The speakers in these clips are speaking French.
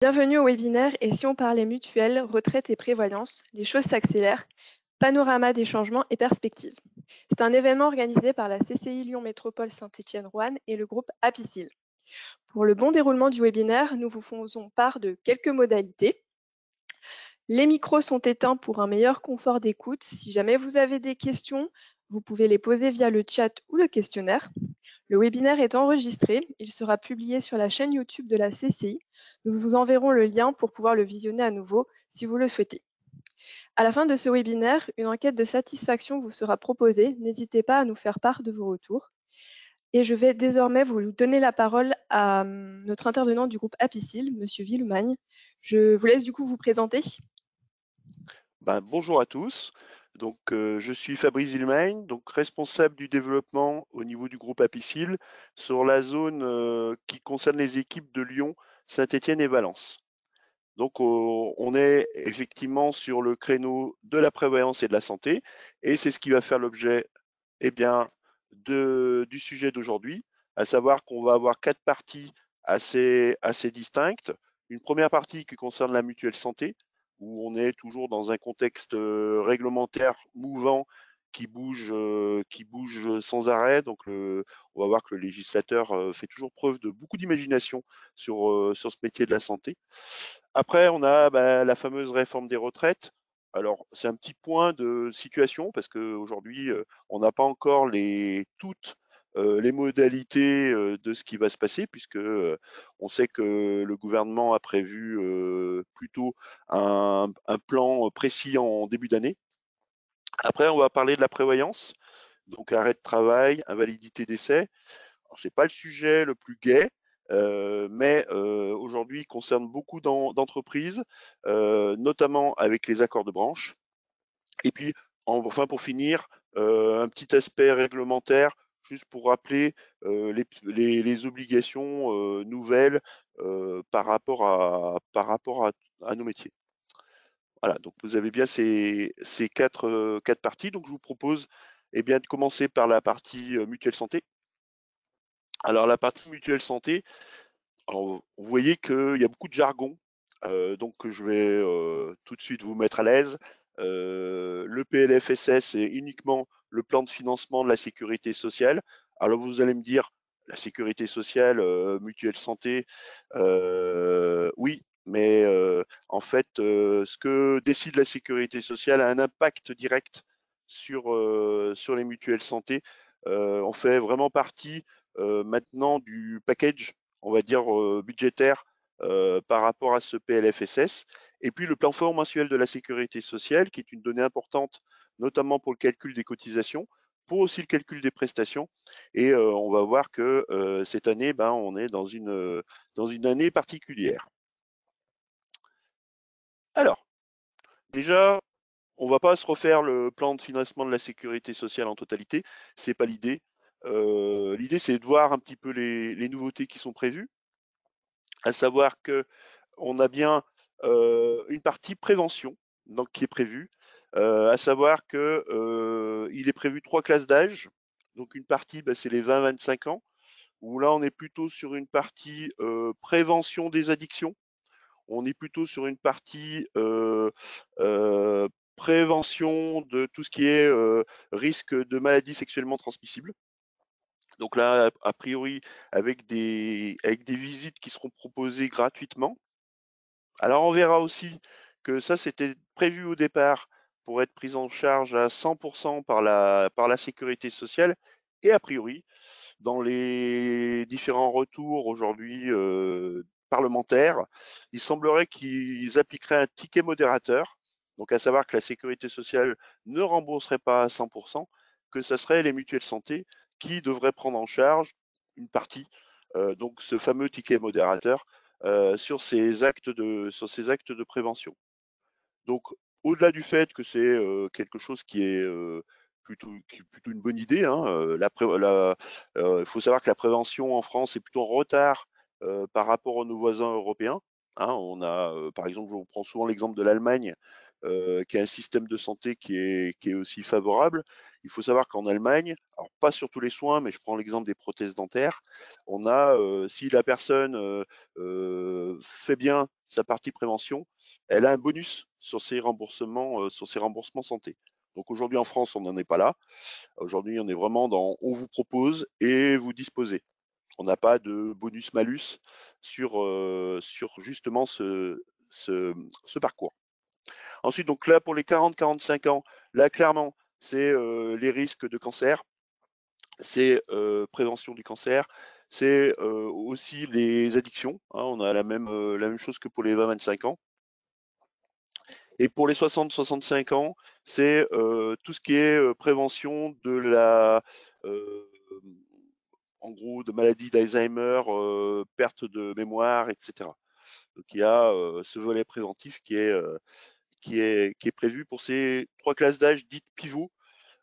Bienvenue au webinaire Et si on parlait mutuelle, retraite et prévoyance, les choses s'accélèrent, panorama des changements et perspectives. C'est un événement organisé par la CCI Lyon Métropole Saint-Étienne-Roanne et le groupe Apicil. Pour le bon déroulement du webinaire, nous vous faisons part de quelques modalités. Les micros sont éteints pour un meilleur confort d'écoute. Si jamais vous avez des questions, vous pouvez les poser via le chat ou le questionnaire. Le webinaire est enregistré, il sera publié sur la chaîne YouTube de la CCI. Nous vous enverrons le lien pour pouvoir le visionner à nouveau si vous le souhaitez. À la fin de ce webinaire, une enquête de satisfaction vous sera proposée. N'hésitez pas à nous faire part de vos retours. Et je vais désormais vous donner la parole à notre intervenant du groupe Apicil, Monsieur Villemagne. Je vous laisse du coup vous présenter. Bonjour à tous. Je suis Fabrice Villemagne, responsable du développement au niveau du groupe Apicil sur la zone qui concerne les équipes de Lyon, Saint-Étienne et Valence. On est effectivement sur le créneau de la prévoyance et de la santé, et c'est ce qui va faire l'objet du sujet d'aujourd'hui, à savoir qu'on va avoir 4 parties assez distinctes. Une première partie qui concerne la mutuelle santé, où on est toujours dans un contexte réglementaire mouvant qui bouge sans arrêt. On va voir que le législateur fait toujours preuve de beaucoup d'imagination sur ce métier de la santé. Après, on a la fameuse réforme des retraites. Alors, c'est un petit point de situation parce qu'aujourd'hui, on n'a pas encore toutes les modalités de ce qui va se passer, puisque on sait que le gouvernement a prévu plutôt un plan précis en début d'année. Après, on va parler de la prévoyance, donc arrêt de travail, invalidité décès. Ce n'est pas le sujet le plus gai, mais aujourd'hui, il concerne beaucoup d'entreprises, notamment avec les accords de branche. Et puis, enfin, pour finir, un petit aspect réglementaire, juste pour rappeler les obligations nouvelles par rapport à nos métiers. Voilà, donc vous avez bien ces quatre parties. Donc je vous propose de commencer par la partie mutuelle santé. Alors la partie mutuelle santé, alors, vous voyez qu'il y a beaucoup de jargon, donc je vais tout de suite vous mettre à l'aise. Le PLFSS, c'est uniquement le plan de financement de la sécurité sociale. Alors vous allez me dire, la sécurité sociale, mutuelle santé, oui, mais en fait, ce que décide la sécurité sociale a un impact direct sur les mutuelles santé. On fait vraiment partie maintenant du package, on va dire, budgétaire par rapport à ce PLFSS. Et puis le plan fort mensuel de la sécurité sociale, qui est une donnée importante, notamment pour le calcul des cotisations, pour aussi le calcul des prestations. Et on va voir que cette année, on est dans une année particulière. Alors, déjà, on ne va pas se refaire le plan de financement de la sécurité sociale en totalité, c'est pas l'idée. L'idée, c'est de voir un petit peu les nouveautés qui sont prévues, à savoir qu'on a bien une partie prévention donc, qui est prévue, à savoir qu'il est prévu 3 classes d'âge. Donc une partie, c'est les 20-25 ans, où là on est plutôt sur une partie prévention des addictions. On est plutôt sur une partie prévention de tout ce qui est risque de maladies sexuellement transmissibles. Donc là, a priori, avec des visites qui seront proposées gratuitement. Alors on verra aussi que ça, c'était prévu au départ pour être pris en charge à 100% par la sécurité sociale. Et a priori, dans les différents retours aujourd'hui parlementaires, il semblerait qu'ils appliqueraient un ticket modérateur, donc à savoir que la sécurité sociale ne rembourserait pas à 100%, que ce serait les mutuelles santé qui devraient prendre en charge une partie, donc ce fameux ticket modérateur, sur ces actes de prévention. Donc, au-delà du fait que c'est quelque chose qui est plutôt une bonne idée, hein, il faut savoir que la prévention en France est plutôt en retard par rapport à nos voisins européens. Hein. On a, par exemple, on prend souvent l'exemple de l'Allemagne, qui a un système de santé qui est aussi favorable. Il faut savoir qu'en Allemagne, alors pas sur tous les soins, mais je prends l'exemple des prothèses dentaires, on a, si la personne fait bien sa partie prévention, elle a un bonus sur ses remboursements santé. Donc aujourd'hui en France, on n'en est pas là. Aujourd'hui, on est vraiment dans on vous propose et vous disposez. On n'a pas de bonus-malus sur justement ce parcours. Ensuite, donc là, pour les 40-45 ans, là, clairement, c'est les risques de cancer, c'est prévention du cancer, c'est aussi les addictions, hein, on a la même chose que pour les 20-25 ans. Et pour les 60-65 ans, c'est tout ce qui est prévention de euh, en gros, de maladies d'Alzheimer, perte de mémoire, etc. Donc il y a ce volet préventif qui est prévu pour ces trois classes d'âge dites pivots,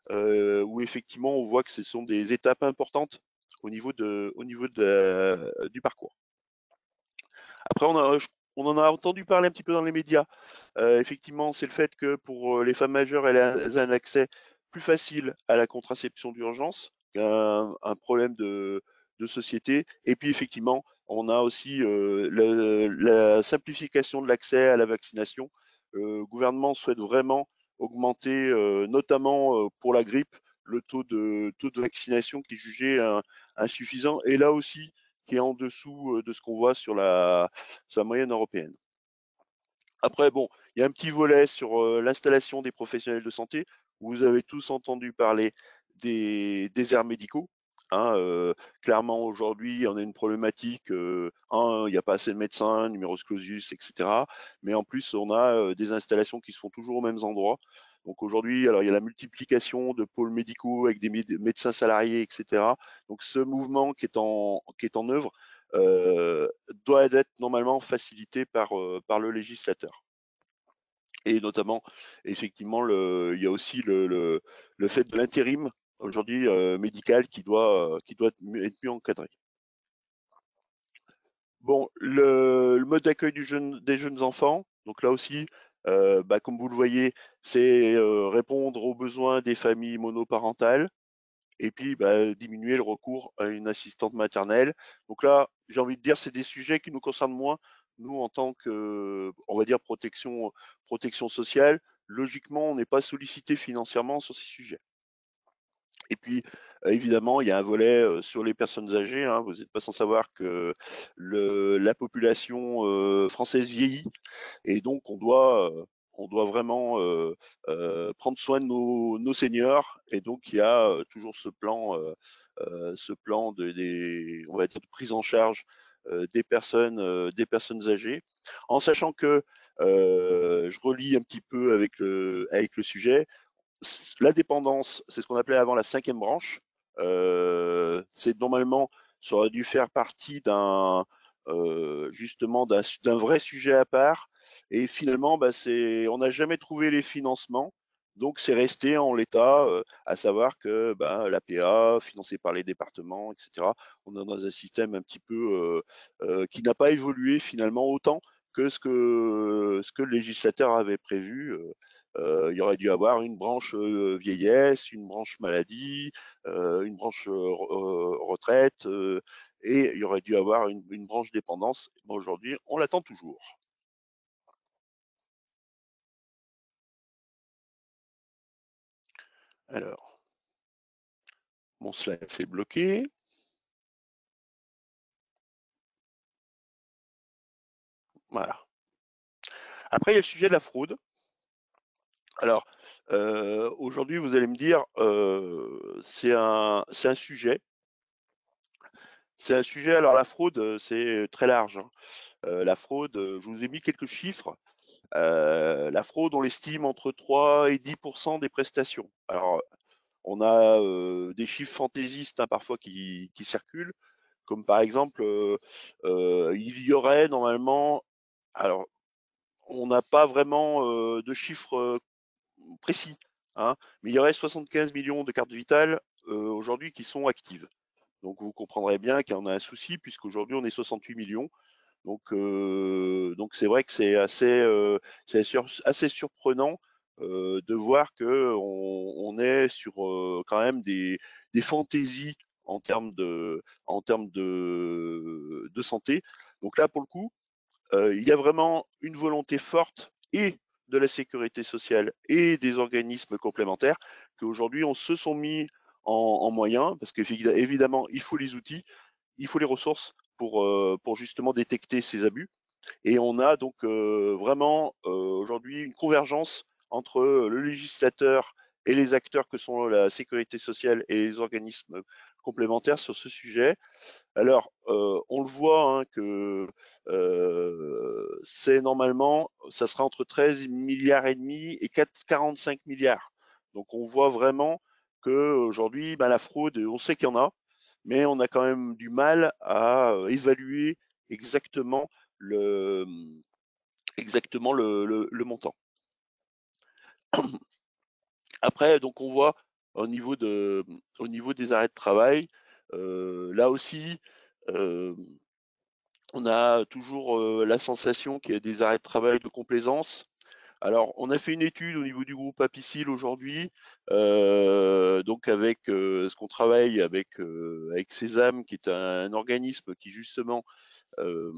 où effectivement on voit que ce sont des étapes importantes du parcours. Après, on en a entendu parler un petit peu dans les médias. Effectivement, c'est le fait que pour les femmes majeures, elles aient un accès plus facile à la contraception d'urgence, un problème de société. Et puis effectivement, on a aussi la simplification de l'accès à la vaccination. Le gouvernement souhaite vraiment augmenter, notamment pour la grippe, le taux de vaccination qui est jugé insuffisant. Et là aussi, qui est en dessous de ce qu'on voit sur la moyenne européenne. Après, bon, il y a un petit volet sur l'installation des professionnels de santé. Vous avez tous entendu parler des déserts médicaux. Hein, clairement, aujourd'hui, on a une problématique. Il n'y a pas assez de médecins, numerus clausus, etc. Mais en plus, on a des installations qui se font toujours aux mêmes endroits. Donc aujourd'hui, alors il y a la multiplication de pôles médicaux avec des médecins salariés, etc. Donc ce mouvement qui est en œuvre euh, doit être normalement facilité par le législateur. Et notamment, effectivement, il y a aussi le fait de l'intérim aujourd'hui médical qui doit être mieux encadré. Bon, le mode d'accueil des jeunes enfants, donc là aussi, comme vous le voyez, c'est répondre aux besoins des familles monoparentales et puis diminuer le recours à une assistante maternelle. Donc là, j'ai envie de dire, c'est des sujets qui nous concernent moins, nous, en tant que, on va dire, protection sociale. Logiquement, on n'est pas sollicité financièrement sur ces sujets. Et puis, évidemment, il y a un volet sur les personnes âgées, hein. Vous n'êtes pas sans savoir que la population française vieillit et donc on doit vraiment prendre soin de nos seniors. Et donc il y a toujours ce plan on va dire, de prise en charge des personnes âgées, en sachant que je relis un petit peu avec le sujet. La dépendance, c'est ce qu'on appelait avant la cinquième branche. C'est normalement, ça aurait dû faire partie justement d'un vrai sujet à part. Et finalement, on n'a jamais trouvé les financements. Donc c'est resté en l'état, à savoir que l'APA, financée par les départements, etc., on est dans un système un petit peu qui n'a pas évolué finalement autant que ce que le législateur avait prévu. Il y aurait dû avoir une branche vieillesse, une branche maladie, une branche retraite, et il y aurait dû avoir une branche dépendance. Aujourd'hui, on l'attend toujours. Alors, mon slide s'est bloqué. Voilà. Après, il y a le sujet de la fraude. Alors, aujourd'hui, vous allez me dire, c'est un sujet. C'est un sujet, alors la fraude, c'est très large, hein. La fraude, je vous ai mis quelques chiffres. La fraude, on l'estime entre 3 et 10% des prestations. Alors, on a des chiffres fantaisistes, hein, parfois qui circulent, comme par exemple, il y aurait normalement, alors on n'a pas vraiment de chiffres précis, hein, mais il y aurait 75 millions de cartes vitales aujourd'hui qui sont actives. Donc vous comprendrez bien qu'il y en a un souci, puisqu'aujourd'hui on est 68 millions. Donc c'est vrai que assez surprenant de voir que on est sur quand même des fantaisies en termes de santé. Donc là, pour le coup, il y a vraiment une volonté forte et de la sécurité sociale et des organismes complémentaires qu'aujourd'hui on se sont mis en moyens, parce qu'évidemment, il faut les outils, il faut les ressources pour justement détecter ces abus. Et on a donc vraiment aujourd'hui une convergence entre le législateur et les acteurs que sont la sécurité sociale et les organismes complémentaires sur ce sujet. Alors, on le voit hein, que c'est normalement, ça sera entre 13 milliards et demi et 45 milliards. Donc, on voit vraiment que aujourd'hui, ben, la fraude, on sait qu'il y en a, mais on a quand même du mal à évaluer exactement le, le montant. Après, donc on voit au niveau des arrêts de travail, là aussi, euh, on a toujours la sensation qu'il y a des arrêts de travail de complaisance. Alors, on a fait une étude au niveau du groupe Apicil aujourd'hui, donc avec ce qu'on travaille avec Sésame, qui est un organisme qui justement euh,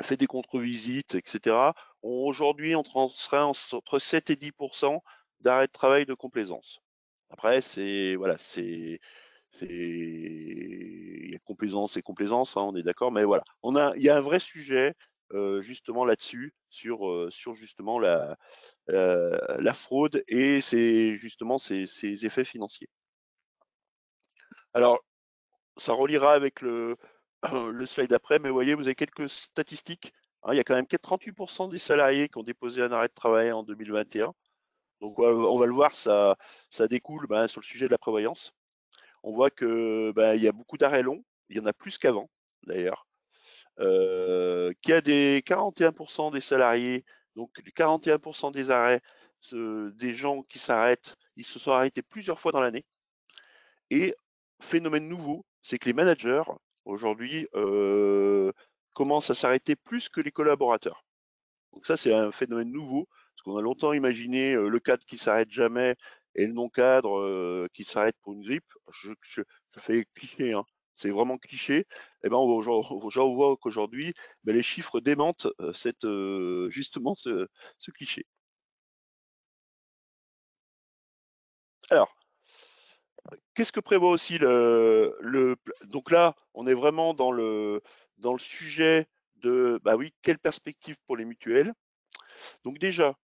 fait des contre-visites, etc. Aujourd'hui, on serait entre 7 et 10% d'arrêt de travail de complaisance. Après, il y a complaisance et complaisance, hein, on est d'accord, mais voilà, il y a un vrai sujet justement là-dessus, sur justement la fraude et justement ces effets financiers. Alors, ça reliera avec le slide après, mais vous voyez, vous avez quelques statistiques. Hein, il y a quand même 38% des salariés qui ont déposé un arrêt de travail en 2021. Donc, on va le voir, ça découle sur le sujet de la prévoyance. On voit que il y a beaucoup d'arrêts longs. Il y en a plus qu'avant, d'ailleurs. Qu'il y a des 41% des salariés, donc les 41% des arrêts, des gens qui s'arrêtent, ils se sont arrêtés plusieurs fois dans l'année. Et phénomène nouveau, c'est que les managers, aujourd'hui, commencent à s'arrêter plus que les collaborateurs. Donc ça, c'est un phénomène nouveau, parce qu'on a longtemps imaginé le cadre qui s'arrête jamais et le non-cadre qui s'arrête pour une grippe. Je fais cliché, hein. C'est vraiment cliché. Eh ben, on voit qu'aujourd'hui, les chiffres démentent justement ce cliché. Alors, qu'est-ce que prévoit aussi donc là, on est vraiment dans le sujet de, bah oui, quelle perspective pour les mutuelles. Donc déjà,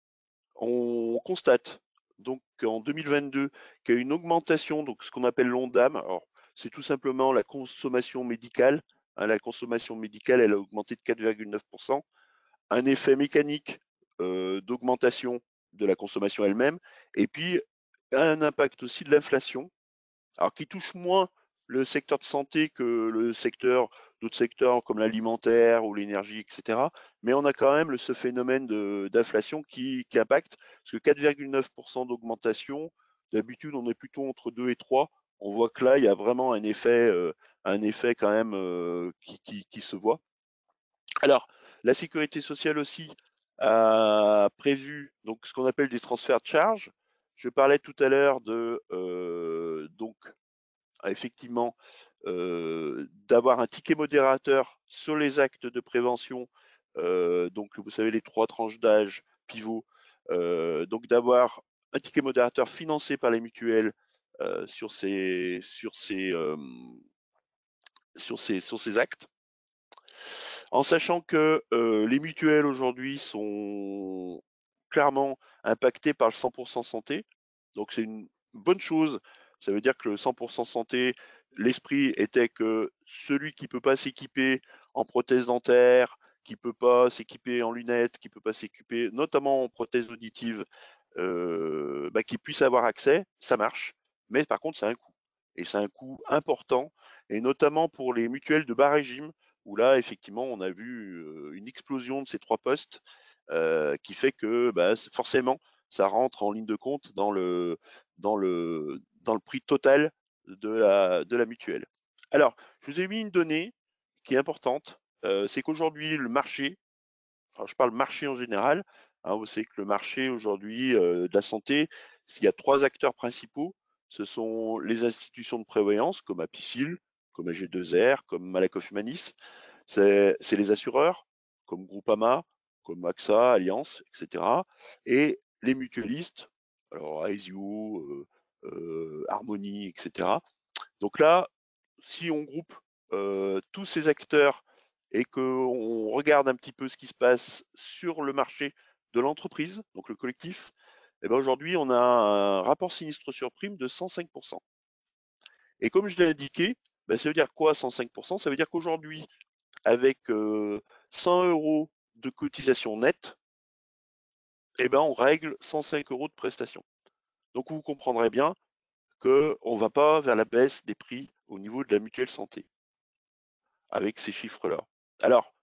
on constate donc en 2022 qu'il y a une augmentation, donc ce qu'on appelle l'ONDAM. Alors, c'est tout simplement la consommation médicale. Hein, la consommation médicale, elle a augmenté de 4,9%. Un effet mécanique d'augmentation de la consommation elle-même, et puis un impact aussi de l'inflation, alors qui touche moins le secteur de santé que d'autres secteurs comme l'alimentaire ou l'énergie, etc. Mais on a quand même ce phénomène d'inflation qui impacte, parce que 4,9% d'augmentation, d'habitude on est plutôt entre 2 et 3. On voit que là, il y a vraiment un effet quand même qui se voit. Alors, la sécurité sociale aussi a prévu donc ce qu'on appelle des transferts de charges. Je parlais tout à l'heure de donc effectivement d'avoir un ticket modérateur sur les actes de prévention. Donc vous savez les 3 tranches d'âge pivot. Donc d'avoir un ticket modérateur financé par les mutuelles sur ces actes. En sachant que les mutuelles aujourd'hui sont clairement impactées par le 100% santé. Donc c'est une bonne chose. Ça veut dire que le 100% santé, l'esprit était que celui qui ne peut pas s'équiper en prothèse dentaire, qui ne peut pas s'équiper en lunettes, qui ne peut pas s'équiper notamment en prothèse auditive, qui puisse avoir accès, ça marche. Mais par contre, c'est un coût. Et c'est un coût important, et notamment pour les mutuelles de bas régime, où là, effectivement, on a vu une explosion de ces 3 postes qui fait que forcément, ça rentre en ligne de compte dans le prix total de la mutuelle. Alors, je vous ai mis une donnée qui est importante. c'est qu'aujourd'hui, le marché, enfin, je parle marché en général, hein, vous savez que le marché aujourd'hui de la santé, il y a 3 acteurs principaux. Ce sont les institutions de prévoyance comme Apicil, comme AG2R, comme Malakoff Humanis. C'est les assureurs comme Groupama, comme AXA, Allianz, etc. Et les mutualistes, alors Aesio, Harmonie, etc. Donc là, si on groupe tous ces acteurs et qu'on regarde un petit peu ce qui se passe sur le marché de l'entreprise, donc le collectif, eh ben aujourd'hui, on a un rapport sinistre sur prime de 105%. Et comme je l'ai indiqué, ben ça veut dire quoi 105%? Ça veut dire qu'aujourd'hui, avec 100 euros de cotisation nette, eh ben on règle 105 euros de prestation. Donc vous comprendrez bien qu'on ne va pas vers la baisse des prix au niveau de la mutuelle santé avec ces chiffres-là. Alors,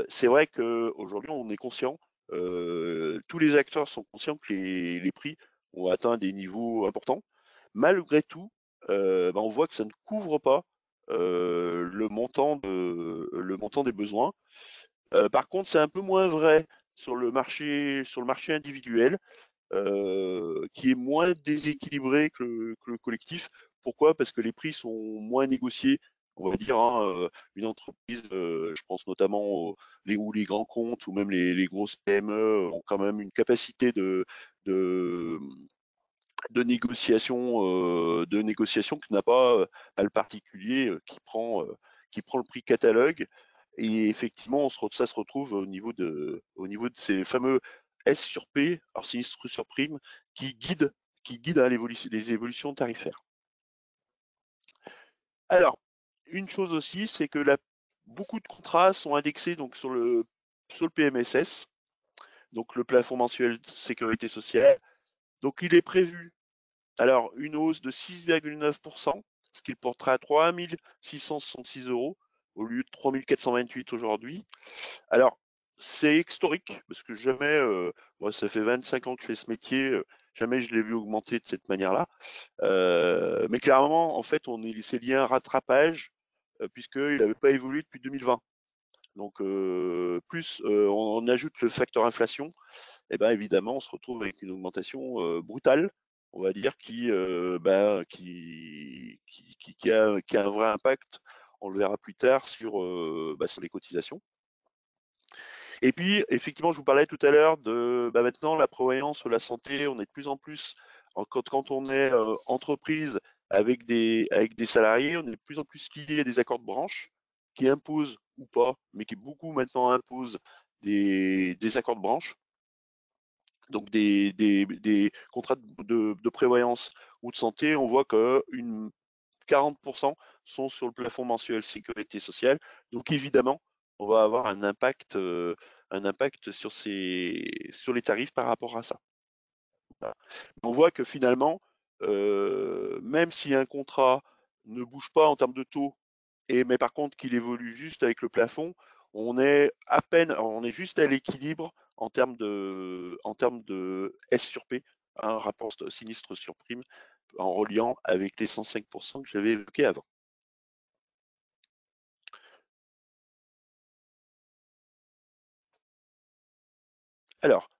c'est vrai qu'aujourd'hui, on est conscient, tous les acteurs sont conscients que les prix ont atteint des niveaux importants. Malgré tout, on voit que ça ne couvre pas le montant des besoins. Par contre, c'est un peu moins vrai sur le marché individuel, qui est moins déséquilibré que le collectif. Pourquoi? Parce que les prix sont moins négociés. On va dire, hein, une entreprise, je pense notamment ou les grands comptes ou même les grosses PME ont quand même une capacité de, de négociation que n'a pas le particulier qui prend le prix catalogue. Et effectivement, ça se retrouve au niveau de ces fameux S sur P, alors sinistre sur prime, qui guident, hein, les évolutions tarifaires. Alors, une chose aussi, c'est que beaucoup de contrats sont indexés donc sur le PMSS, donc le plafond mensuel de sécurité sociale. Donc il est prévu alors une hausse de 6,9%, ce qui le portera à 3 666 euros au lieu de 3 428 aujourd'hui. Alors, c'est historique, parce que jamais, moi ça fait 25 ans que je fais ce métier, jamais je l'ai vu augmenter de cette manière-là. Mais clairement, en fait, c'est lié à un rattrapage, puisqu'il n'avait pas évolué depuis 2020. Donc, plus on ajoute le facteur inflation, et ben évidemment, on se retrouve avec une augmentation brutale, on va dire, qui a un vrai impact, on le verra plus tard, sur les cotisations. Et puis, effectivement, je vous parlais tout à l'heure de maintenant la prévoyance, la santé, on est de plus en plus, quand on est entreprise avec des salariés, on est de plus en plus lié à des accords de branche qui imposent ou pas, mais qui beaucoup maintenant imposent des accords de branche, donc des contrats de prévoyance ou de santé. On voit que 40% sont sur le plafond mensuel sécurité sociale. Donc évidemment, on va avoir un impact sur les tarifs par rapport à ça. Voilà. On voit que finalement, même si un contrat ne bouge pas en termes de taux, mais par contre qu'il évolue juste avec le plafond, on est juste à l'équilibre en termes de S sur P, un rapport sinistre sur prime, en reliant avec les 105% que j'avais évoqués avant. Alors,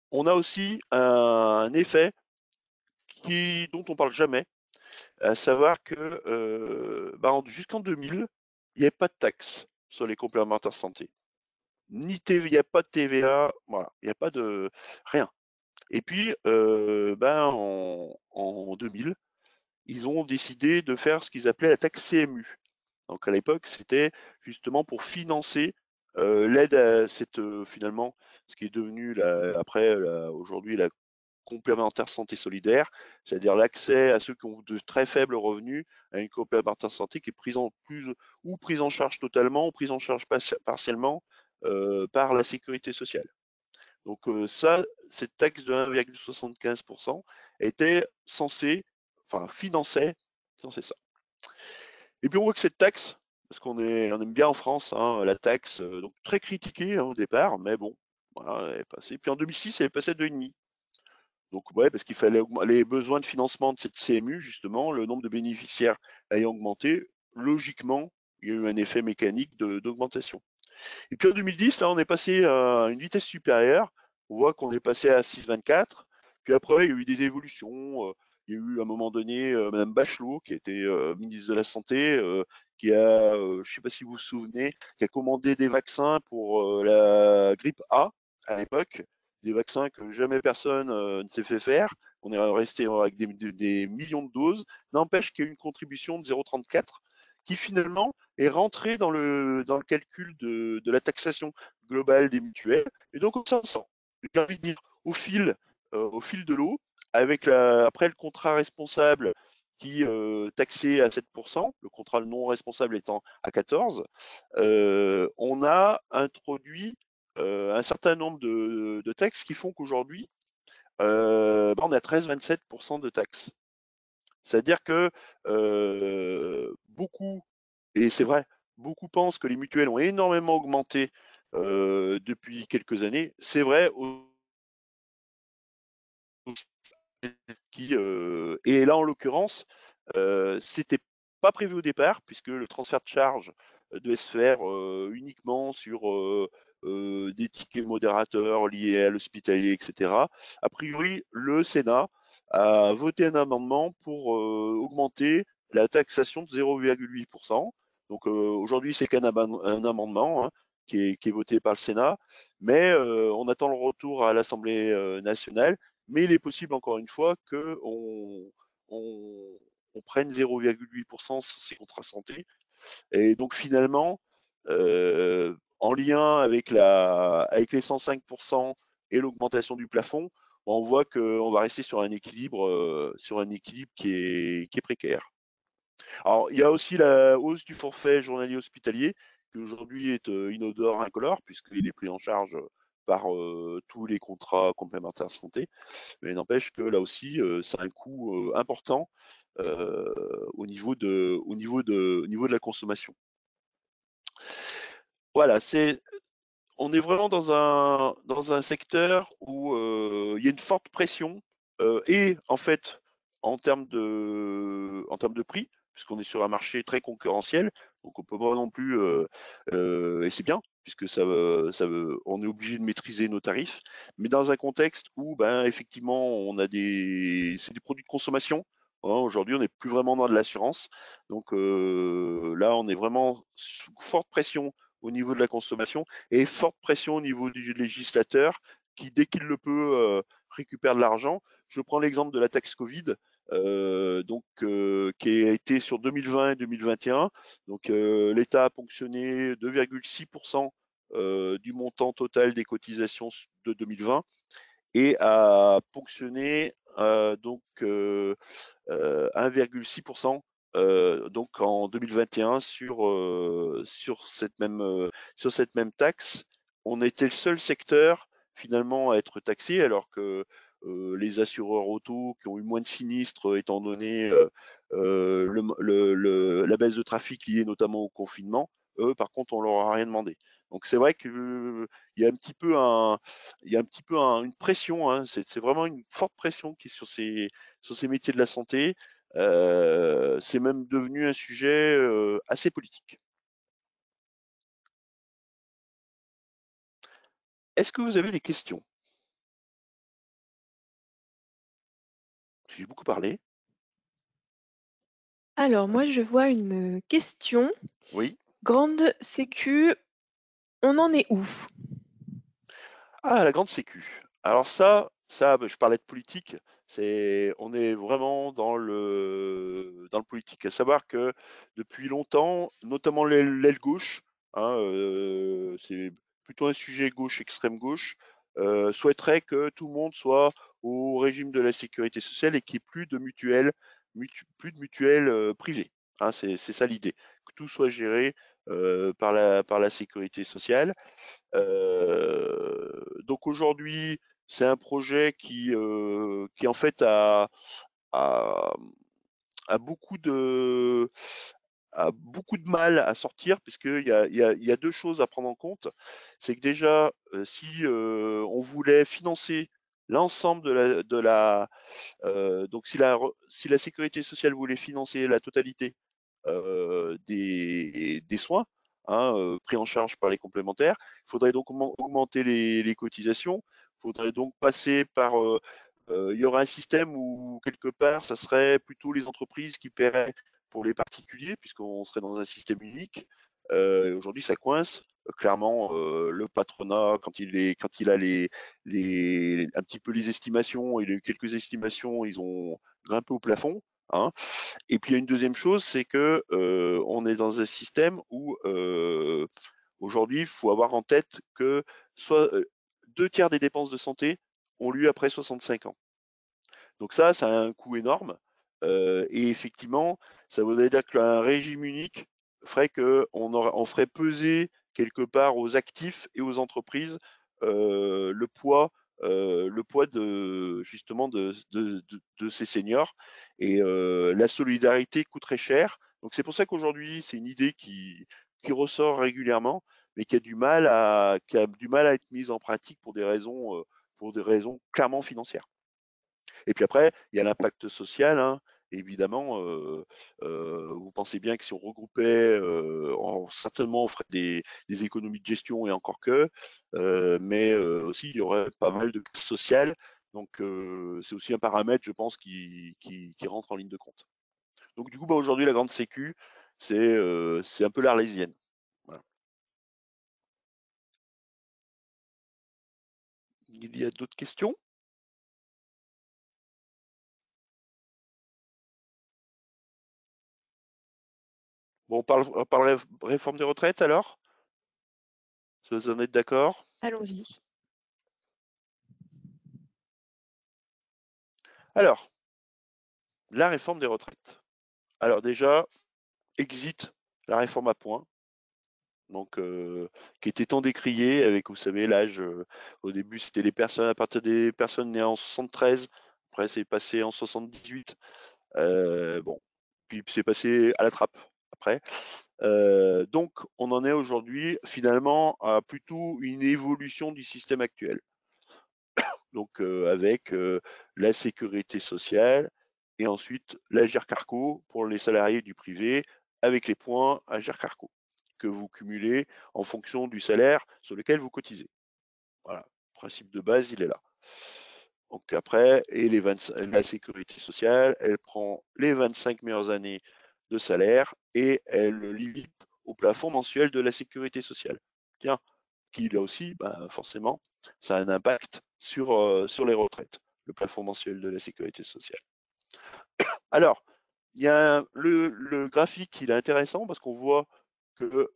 on a aussi un effet dont on parle jamais, à savoir que jusqu'en 2000, il n'y avait pas de taxe sur les complémentaires santé. Il n'y a pas de TVA, voilà, il n'y a pas de rien. Et puis, en 2000, ils ont décidé de faire ce qu'ils appelaient la taxe CMU. Donc à l'époque, c'était justement pour financer l'aide à finalement, ce qui est devenu aujourd'hui la complémentaire santé solidaire, c'est-à-dire l'accès à ceux qui ont de très faibles revenus à une complémentaire santé qui est prise en charge totalement ou prise en charge partiellement par la sécurité sociale. Donc cette taxe de 1,75% était finançait ça. Et puis on voit que cette taxe, parce qu'on aime bien en France, hein, la taxe, donc très critiquée, hein, au départ, mais bon, voilà, elle est passée. Puis en 2006, elle est passée à 2,5. Donc ouais, parce qu'il fallait les besoins de financement de cette CMU, justement, le nombre de bénéficiaires ayant augmenté, logiquement, il y a eu un effet mécanique d'augmentation. Et puis en 2010, là, on est passé à une vitesse supérieure. On voit qu'on est passé à 6,24. Puis après, il y a eu des évolutions. Il y a eu à un moment donné Madame Bachelot, qui était ministre de la Santé, qui a, je ne sais pas si vous vous souvenez, qui a commandé des vaccins pour la grippe A à l'époque, des vaccins que jamais personne ne s'est fait faire. On est resté avec des millions de doses. N'empêche qu'il y a eu une contribution de 0,34 qui finalement est rentrée dans le calcul de la taxation globale des mutuelles. Et donc, on s'en sort. J'ai envie de dire, au fil de l'eau, après le contrat responsable qui taxé à 7%, le contrat non responsable étant à 14%, on a introduit un certain nombre de taxes qui font qu'aujourd'hui, on a 13-27% de taxes. C'est-à-dire que beaucoup, et c'est vrai, beaucoup pensent que les mutuelles ont énormément augmenté depuis quelques années. C'est vrai, et là en l'occurrence, c'était pas prévu au départ puisque le transfert de charge devait se faire uniquement sur des tickets modérateurs liés à l'hospitalier, etc. A priori, le Sénat a voté un amendement pour augmenter la taxation de 0,8%. Donc aujourd'hui, c'est qu'un un amendement hein, qui est voté par le Sénat, mais on attend le retour à l'Assemblée nationale. Mais il est possible, encore une fois, qu'on prenne 0,8% sur ces contrats santé. Et donc finalement, en lien avec les 105% et l'augmentation du plafond, on voit qu'on va rester sur un équilibre qui est précaire. Alors, il y a aussi la hausse du forfait journalier hospitalier, qui aujourd'hui est inodore, incolore, puisqu'il est pris en charge par tous les contrats complémentaires santé. Mais n'empêche que là aussi, c'est un coût important au niveau de la consommation. Voilà, on est vraiment dans un secteur où il y a une forte pression et en fait en termes de prix, puisqu'on est sur un marché très concurrentiel, donc on peut pas non plus et c'est bien puisque on est obligé de maîtriser nos tarifs, mais dans un contexte où ben effectivement c'est des produits de consommation. Hein, aujourd'hui, on n'est plus vraiment dans de l'assurance, donc là, on est vraiment sous forte pression au niveau de la consommation et forte pression au niveau du législateur qui, dès qu'il le peut, récupère de l'argent. Je prends l'exemple de la taxe Covid, qui a été sur 2020 et 2021. Donc, l'État a ponctionné 2,6% du montant total des cotisations de 2020 et a ponctionné 1,6% donc en 2021 sur cette même taxe. On était le seul secteur finalement à être taxé alors que les assureurs auto qui ont eu moins de sinistres étant donné la baisse de trafic liée notamment au confinement, eux par contre on leur a rien demandé. Donc c'est vrai qu'il y a un petit peu une pression, hein, c'est vraiment une forte pression qui est sur ces métiers de la santé. C'est même devenu un sujet assez politique. Est-ce que vous avez des questions? J'ai beaucoup parlé. Alors, moi, je vois une question. Oui. Grande sécu, on en est où? Ah, la grande sécu. Alors bah, je parlais de politique. On est vraiment dans le politique. À savoir que depuis longtemps, notamment l'aile gauche, hein, c'est plutôt un sujet gauche, extrême gauche, souhaiterait que tout le monde soit au régime de la sécurité sociale et qu'il n'y ait plus de mutuelles privées. Hein, c'est ça l'idée, que tout soit géré par la sécurité sociale. Donc aujourd'hui, c'est un projet qui en fait a, a beaucoup de, a beaucoup de mal à sortir il y a deux choses à prendre en compte. C'est que déjà, si on voulait financer l'ensemble donc si la sécurité sociale voulait financer la totalité des soins, hein, pris en charge par les complémentaires. Il faudrait donc augmenter les cotisations. Il faudrait donc passer par il y aurait un système où quelque part, ça serait plutôt les entreprises qui paieraient pour les particuliers, puisqu'on serait dans un système unique. Aujourd'hui, ça coince. Clairement, le patronat, quand il a un petit peu les estimations, il a eu quelques estimations, ils ont grimpé au plafond. Hein. Et puis il y a une deuxième chose, c'est que on est dans un système où aujourd'hui, il faut avoir en tête que soit 2 tiers des dépenses de santé ont lieu après 65 ans. Donc ça a un coût énorme. Et effectivement, ça voudrait dire qu'un régime unique ferait on ferait peser quelque part aux actifs et aux entreprises le poids de justement de ces seniors. Et la solidarité coûterait cher. Donc c'est pour ça qu'aujourd'hui, c'est une idée qui ressort régulièrement, mais qui a du mal à être mise en pratique pour des raisons clairement financières. Et puis après, il y a l'impact social, hein. Évidemment, vous pensez bien que si on regroupait, certainement on ferait des économies de gestion et encore que, mais aussi il y aurait pas mal de casse sociale. Donc c'est aussi un paramètre, je pense, qui rentre en ligne de compte. Donc du coup, bah, aujourd'hui, la grande sécu, c'est un peu l'arlésienne. Voilà. Il y a d'autres questions? Bon, on parle réforme des retraites alors? Vous en êtes d'accord? Allons-y. Alors, la réforme des retraites. Alors déjà, exit la réforme à points, donc qui était tant décriée avec, vous savez, l'âge. Au début, c'était les personnes à partir des personnes nées en 73. Après, c'est passé en 78. Bon, puis c'est passé à la trappe après. Donc, on en est aujourd'hui finalement à plutôt une évolution du système actuel. Donc, avec la sécurité sociale et ensuite l'Agir Carco pour les salariés du privé avec les points Agir Carco que vous cumulez en fonction du salaire sur lequel vous cotisez. Voilà, le principe de base, il est là. Donc après, la sécurité sociale, elle prend les 25 meilleures années de salaire et elle le limite au plafond mensuel de la sécurité sociale. Tiens, qui là aussi, bah, forcément, ça a un impact sur les retraites, le plafond mensuel de la sécurité sociale. Alors, il y a le graphique, il est intéressant parce qu'on voit que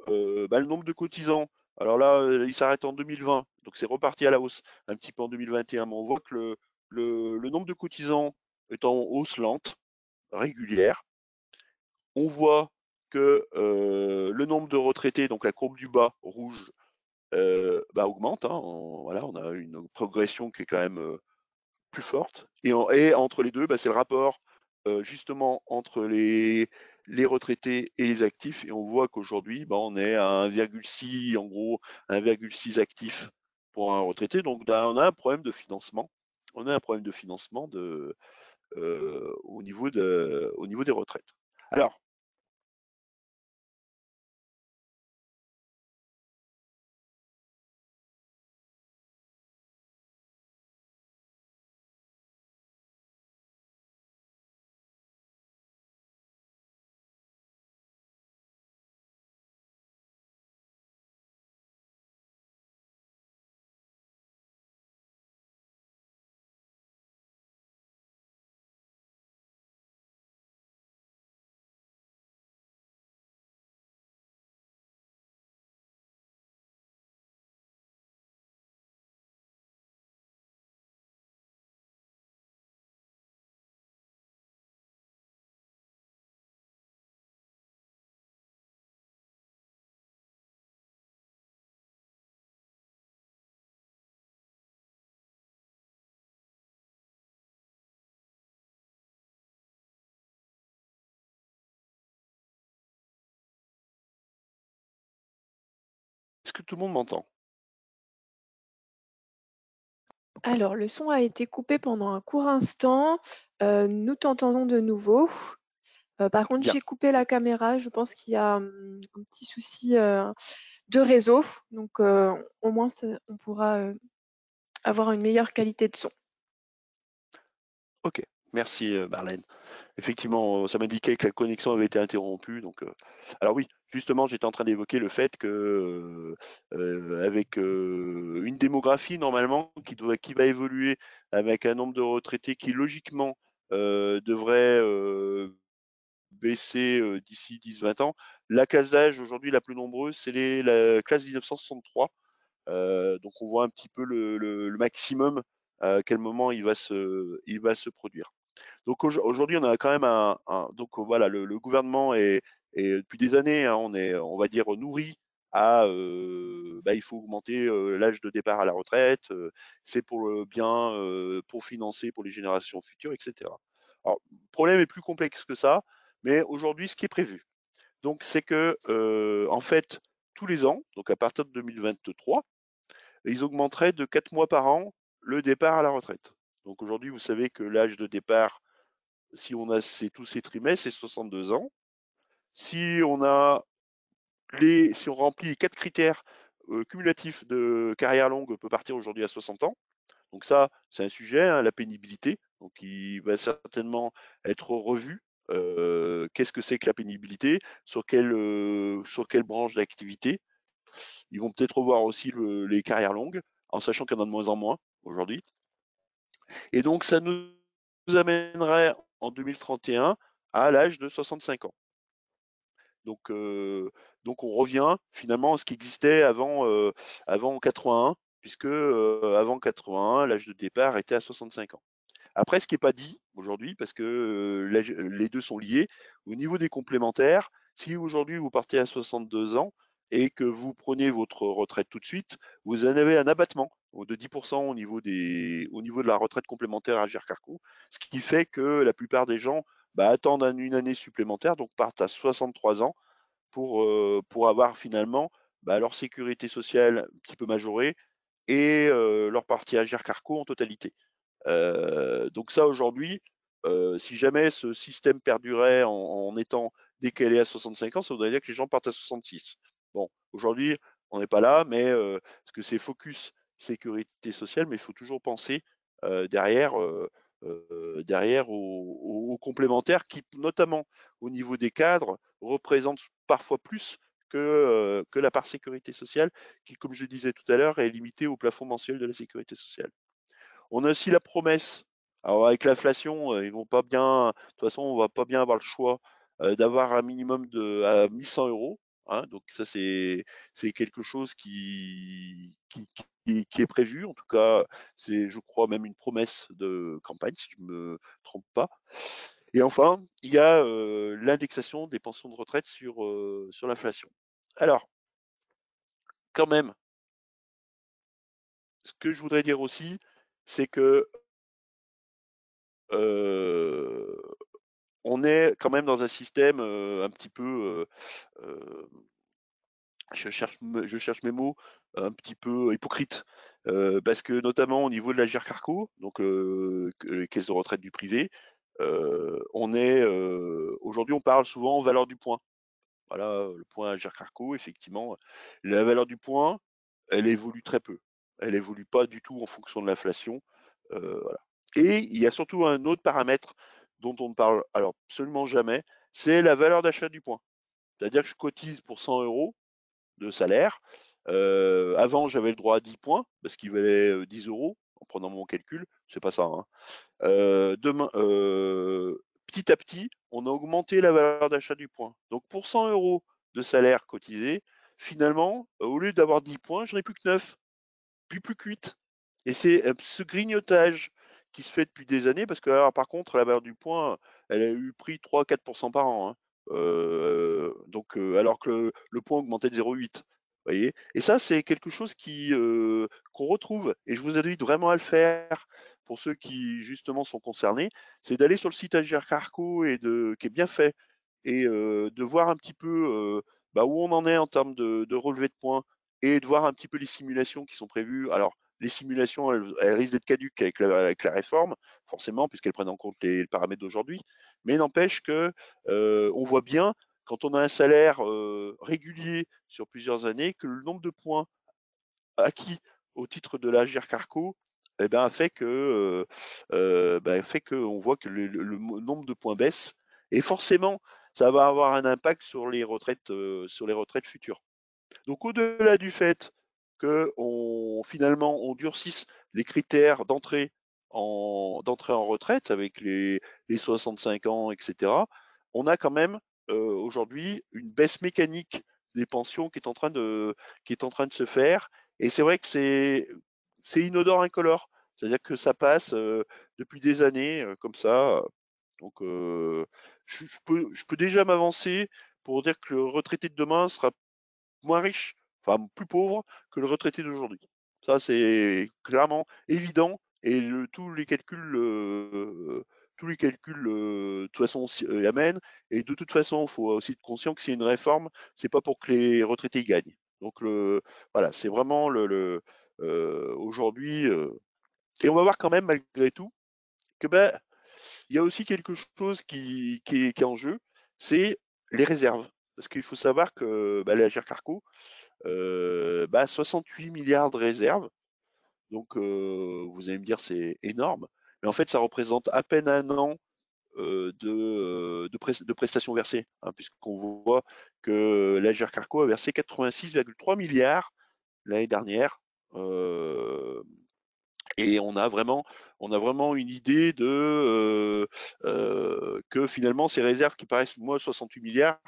bah, le nombre de cotisants, alors là, il s'arrête en 2020, donc c'est reparti à la hausse un petit peu en 2021, mais on voit que le nombre de cotisants est en hausse lente, régulière. On voit que le nombre de retraités, donc la courbe du bas, rouge, bah, augmente. Hein. Voilà, on a une progression qui est quand même plus forte. Et entre les deux, bah, c'est le rapport justement entre les retraités et les actifs. Et on voit qu'aujourd'hui, bah, on est à 1,6, en gros, 1,6 actifs pour un retraité. Donc là, on a un problème de financement. On a un problème de financement au niveau des retraites. Alors, est-ce que tout le monde m'entend? Alors, le son a été coupé pendant un court instant. Nous t'entendons de nouveau. Par contre, Bien. j'ai coupé la caméra. Je pense qu'il y a un petit souci de réseau. Donc, au moins, on pourra avoir une meilleure qualité de son. Ok. Merci, Marlène. Effectivement, ça m'indiquait que la connexion avait été interrompue. Donc, alors oui, justement, j'étais en train d'évoquer le fait que, avec une démographie normalement qui va évoluer avec un nombre de retraités qui logiquement devrait baisser d'ici 10-20 ans. La classe d'âge aujourd'hui la plus nombreuse, c'est la classe 1963. Donc on voit un petit peu le maximum à quel moment il va se produire. Donc aujourd'hui, on a quand même donc voilà, le gouvernement est depuis des années, hein, on va dire nourri à il faut augmenter l'âge de départ à la retraite, c'est pour le bien, pour financer pour les générations futures, etc. Alors, le problème est plus complexe que ça, mais aujourd'hui, ce qui est prévu, donc c'est que en fait, tous les ans, donc à partir de 2023, ils augmenteraient de 4 mois par an le départ à la retraite. Donc aujourd'hui, vous savez que l'âge de départ, si on a tous ces trimestres, c'est 62 ans. Si on a si on remplit les 4 critères cumulatifs de carrière longue, on peut partir aujourd'hui à 60 ans. Donc ça, c'est un sujet, hein, la pénibilité, donc il va certainement être revu. Qu'est-ce que c'est que la pénibilité, sur quelle branche d'activité. Ils vont peut-être revoir aussi les carrières longues, en sachant qu'il y en a de moins en moins aujourd'hui. Et donc ça nous amènerait en 2031 à l'âge de 65 ans. Donc, donc on revient finalement à ce qui existait avant 81, puisque avant 81, l'âge de départ était à 65 ans. Après, ce qui n'est pas dit aujourd'hui, parce que les deux sont liés, au niveau des complémentaires, si aujourd'hui vous partez à 62 ans et que vous prenez votre retraite tout de suite, vous en avez un abattement de 10% au niveau de la retraite complémentaire à Carco, ce qui fait que la plupart des gens attendent une année supplémentaire, donc partent à 63 ans pour avoir finalement leur sécurité sociale un petit peu majorée et leur partie à Carco en totalité. Donc ça aujourd'hui, si jamais ce système perdurait en étant décalé à 65 ans, ça voudrait dire que les gens partent à 66. Bon, aujourd'hui, on n'est pas là, mais parce que c'est focus sécurité sociale, mais il faut toujours penser derrière aux complémentaires qui, notamment au niveau des cadres, représentent parfois plus que la part sécurité sociale, qui, comme je disais tout à l'heure, est limitée au plafond mensuel de la sécurité sociale. On a aussi la promesse. Alors avec l'inflation, ils vont pas bien. De toute façon, on va pas bien avoir le choix d'avoir un minimum de à 1100 euros. Hein, donc ça, c'est quelque chose qui est prévu. En tout cas, c'est, je crois, même une promesse de campagne, si je me trompe pas. Et enfin, il y a l'indexation des pensions de retraite sur l'inflation. Alors, quand même, ce que je voudrais dire aussi, c'est que euh, on est quand même dans un système un petit peu, je cherche mes mots, un petit peu hypocrite, parce que notamment au niveau de la GIRCARCO, donc les caisses de retraite du privé, aujourd'hui on parle souvent en valeur du point. Voilà, le point GIRCARCO, effectivement, la valeur du point, elle évolue très peu. Elle évolue pas du tout en fonction de l'inflation, voilà. Et il y a surtout un autre paramètre dont on ne parle alors absolument jamais, c'est la valeur d'achat du point. C'est-à-dire que je cotise pour 100 euros de salaire. Avant, j'avais le droit à 10 points parce qu'il valait 10 euros en prenant mon calcul. C'est pas ça, hein. Petit à petit, on a augmenté la valeur d'achat du point. Donc pour 100 euros de salaire cotisé, finalement, au lieu d'avoir 10 points, j'en ai plus que 9, puis plus que 8. Et c'est ce grignotage qui se fait depuis des années, parce que alors, par contre, la valeur du point, elle a eu pris 3-4% par an, hein. Donc, alors que le point augmentait de 0,8. Voyez. Et ça, c'est quelque chose qu'on retrouve. Et je vous invite vraiment à le faire pour ceux qui justement sont concernés, c'est d'aller sur le site Agir Carco qui est bien fait et de voir un petit peu où on en est en termes de relevé de points et de voir un petit peu les simulations qui sont prévues. Alors, les simulations, elles risquent d'être caduques avec la réforme, forcément, puisqu'elles prennent en compte les paramètres d'aujourd'hui. Mais n'empêche que on voit bien, quand on a un salaire régulier sur plusieurs années, que le nombre de points acquis au titre de la GIRC-ARCO eh ben, fait qu'on voit que le nombre de points baisse. Et forcément, ça va avoir un impact sur les retraites futures. Donc au-delà du fait que finalement on durcisse les critères d'entrée en retraite avec les 65 ans, etc., on a quand même aujourd'hui une baisse mécanique des pensions qui est en train de se faire. Et c'est vrai que c'est inodore incolore. C'est-à-dire que ça passe depuis des années comme ça. Donc je peux déjà m'avancer pour dire que le retraité de demain sera moins riche, enfin plus pauvre que le retraité d'aujourd'hui. Ça, c'est clairement évident et tous les calculs, de toute façon, y amènent. Et de toute façon, il faut aussi être conscient que s'il y a une réforme, c'est pas pour que les retraités y gagnent. Donc, voilà, c'est vraiment aujourd'hui. Et on va voir quand même, malgré tout, que ben, il y a aussi quelque chose qui est en jeu, c'est les réserves. Parce qu'il faut savoir que la GERCARCO, 68 milliards de réserves. Donc, vous allez me dire, c'est énorme. Mais en fait, ça représente à peine un an de prestations versées, hein, puisqu'on voit que la GERCARCO a versé 86,3 milliards l'année dernière. Et on a vraiment une idée que finalement ces réserves qui paraissent moi 68 milliards,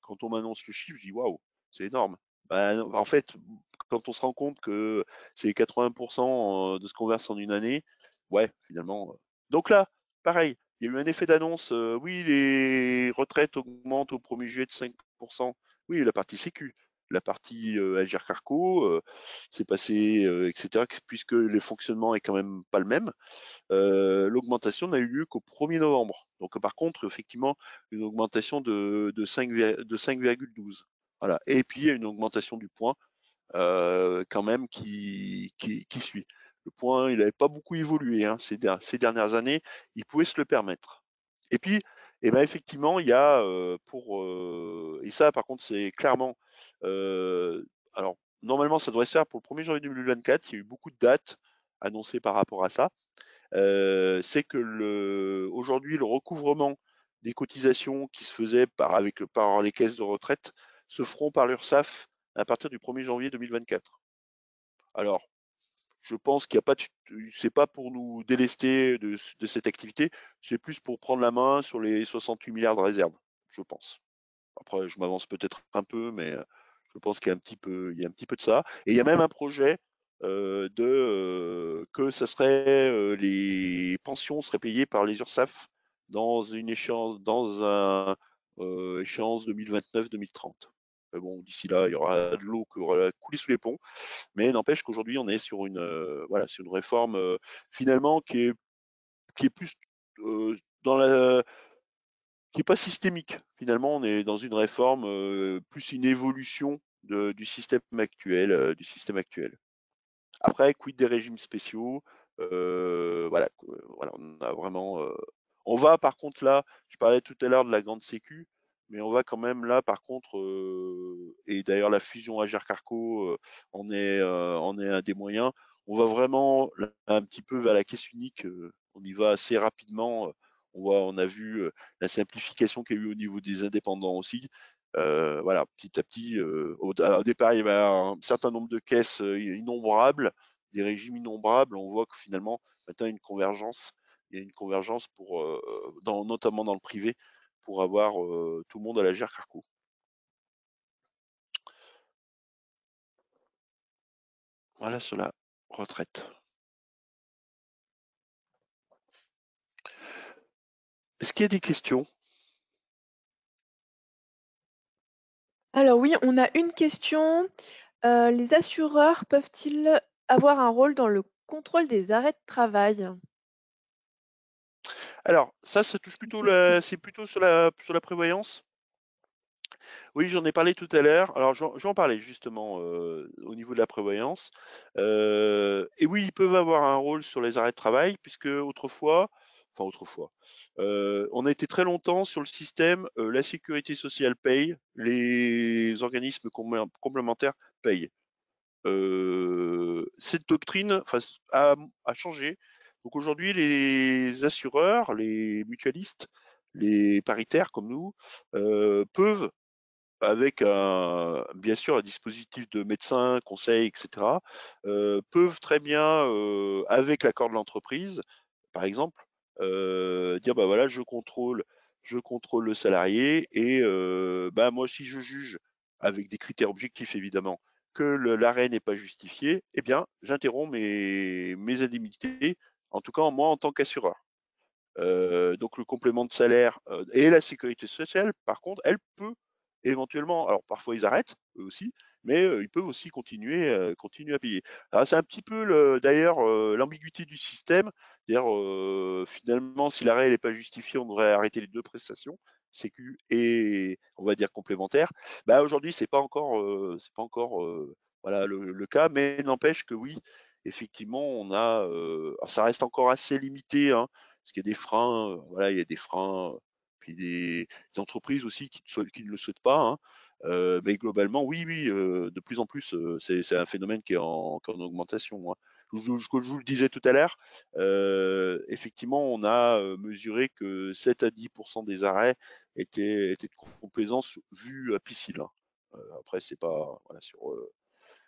quand on m'annonce le chiffre, je dis waouh, c'est énorme. Ben, en fait, quand on se rend compte que c'est 80% de ce qu'on verse en une année, ouais, finalement. Donc là, pareil, il y a eu un effet d'annonce. Oui, les retraites augmentent au 1er juillet de 5%. Oui, la partie sécu. La partie Agir Carco, c'est passé, etc., puisque le fonctionnement est quand même pas le même. L'augmentation n'a eu lieu qu'au 1er novembre. Donc par contre, effectivement, une augmentation de 5,12. Voilà. Et puis il y a une augmentation du point quand même qui suit. Le point, il n'avait pas beaucoup évolué hein, ces dernières années, il pouvait se le permettre. Et puis, eh ben, effectivement, il y a et ça par contre c'est clairement alors normalement ça devrait se faire pour le 1er janvier 2024, il y a eu beaucoup de dates annoncées par rapport à ça. C'est que aujourd'hui le recouvrement des cotisations qui se faisaient par les caisses de retraite se feront par l'URSSAF à partir du 1er janvier 2024. Alors, je pense qu'il y a pas, c'est pas pour nous délester de cette activité, c'est plus pour prendre la main sur les 68 milliards de réserves, je pense. Après, je m'avance peut-être un peu, mais je pense qu'il y a il y a un petit peu de ça. Et il y a même un projet que ça serait les pensions seraient payées par les URSSAF dans un échéance 2029-2030. Mais bon, d'ici là, il y aura de l'eau qui aura coulé sous les ponts. Mais n'empêche qu'aujourd'hui, on est sur sur une réforme finalement qui est plus dans la qui est pas systémique. Finalement, on est dans une réforme plus une évolution du système actuel, Après, quid des régimes spéciaux voilà, on a vraiment. On va par contre là, je parlais tout à l'heure de la grande sécu, mais on va quand même là par contre, et d'ailleurs la fusion Ager-Carco en est un des moyens. On va vraiment là, un petit peu vers la caisse unique. On y va assez rapidement. On a vu la simplification qu'il y a eu au niveau des indépendants aussi. Voilà, petit à petit, au départ, il y avait un certain nombre de caisses innombrables, des régimes innombrables. On voit que finalement, maintenant, il y a une convergence notamment dans le privé, pour avoir tout le monde à la GERC-ARCO. Voilà sur la retraite. Est-ce qu'il y a des questions? Alors oui, on a une question. Les assureurs peuvent-ils avoir un rôle dans le contrôle des arrêts de travail? Alors, ça touche Une question. c'est plutôt sur la prévoyance. Oui, j'en ai parlé tout à l'heure. Alors, j'en parlais justement au niveau de la prévoyance. Et oui, ils peuvent avoir un rôle sur les arrêts de travail, puisque autrefois, on a été très longtemps sur le système la sécurité sociale paye, les organismes complémentaires payent. Cette doctrine a changé. Donc aujourd'hui, les assureurs, les mutualistes, les paritaires comme nous, peuvent avec bien sûr un dispositif de médecins, conseils, etc., peuvent très bien, avec l'accord de l'entreprise, par exemple, dire bah voilà, je contrôle le salarié et bah moi si je juge avec des critères objectifs évidemment que l'arrêt n'est pas justifié, eh bien j'interromps mes indemnités, en tout cas moi en tant qu'assureur. Donc le complément de salaire et la sécurité sociale, par contre, elle peut éventuellement, alors parfois ils arrêtent, eux aussi, mais ils peuvent aussi continuer à payer. Alors c'est un petit peu d'ailleurs l'ambiguïté du système. D'ailleurs, finalement, si l'arrêt n'est pas justifié, on devrait arrêter les deux prestations, sécu et on va dire complémentaire. Bah, aujourd'hui, c'est pas encore voilà, le cas, mais n'empêche que oui, effectivement, alors ça reste encore assez limité, hein, parce qu'il y a des freins, voilà, il y a des freins, puis des entreprises aussi qui ne le souhaitent pas, hein. Mais globalement, oui, oui, de plus en plus, c'est un phénomène qui est en augmentation, hein. Comme je vous le disais tout à l'heure, effectivement, on a mesuré que 7 à 10 des arrêts étaient de complaisance vus à piscine, hein. Après, c'est pas voilà,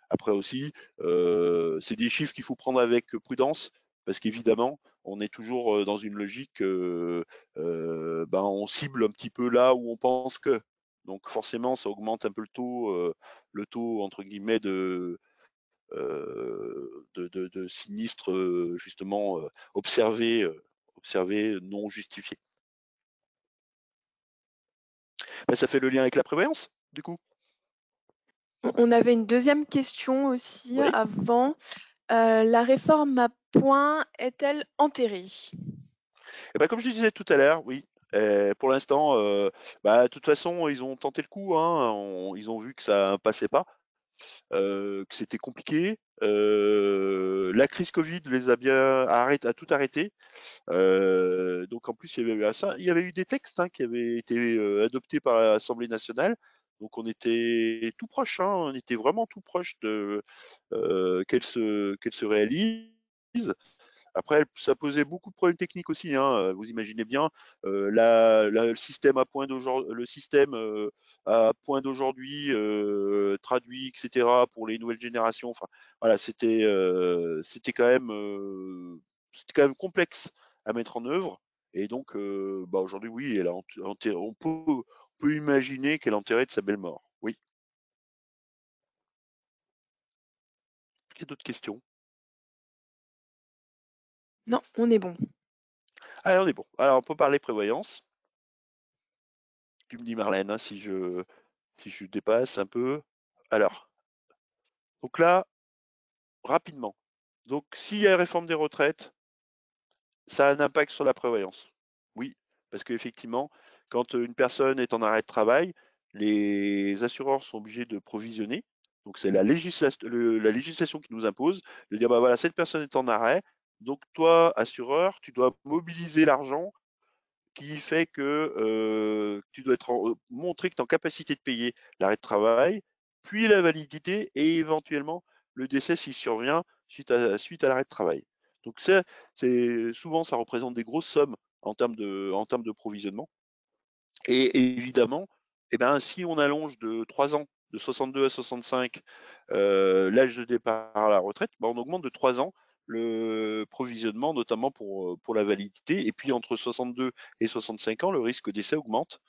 après aussi, c'est des chiffres qu'il faut prendre avec prudence parce qu'évidemment, on est toujours dans une logique, ben, on cible un petit peu là où on pense que. Donc forcément, ça augmente un peu le taux entre guillemets de sinistres justement observés non justifiés. Ben, ça fait le lien avec la prévoyance, du coup. On avait une deuxième question aussi Oui. avant. La réforme à points est-elle enterrée? Et ben, comme je disais tout à l'heure, oui. Pour l'instant, bah, de toute façon, ils ont tenté le coup, hein. Ils ont vu que ça passait pas, que c'était compliqué. La crise Covid les a a tout arrêté. Donc en plus, il y avait eu ça. Il y avait eu des textes hein, qui avaient été adoptés par l'Assemblée nationale. Donc on était tout proche, hein, on était vraiment tout proche de qu'elle se réalise. Après, ça posait beaucoup de problèmes techniques aussi, hein. Vous imaginez bien, le système à point d'aujourd'hui, traduit, etc. pour les nouvelles générations. Enfin, voilà, c'était quand même complexe à mettre en œuvre. Et donc, bah, aujourd'hui, oui, on peut imaginer qu'elle a enterré de sa belle mort. Oui. Il y a d'autres questions? Non, on est bon. Allez, on est bon. Alors, on peut parler prévoyance. Tu me dis, Marlène, hein, si je dépasse un peu. Alors, donc là, rapidement. Donc, s'il y a une réforme des retraites, ça a un impact sur la prévoyance. Oui, parce qu'effectivement, quand une personne est en arrêt de travail, les assureurs sont obligés de provisionner. Donc, c'est la législation qui nous impose de dire, bah voilà, cette personne est en arrêt. Donc, toi, assureur, tu dois mobiliser l'argent qui fait que tu dois montrer que tu es en capacité de payer l'arrêt de travail, puis la validité et éventuellement le décès s'il survient suite à l'arrêt de travail. Donc souvent, ça représente des grosses sommes en termes de provisionnement. Et évidemment, eh ben, si on allonge de 3 ans, de 62 à 65, l'âge de départ à la retraite, ben, on augmente de 3 ans le provisionnement, notamment pour la validité. Et puis entre 62 et 65 ans, le risque d'essai augmente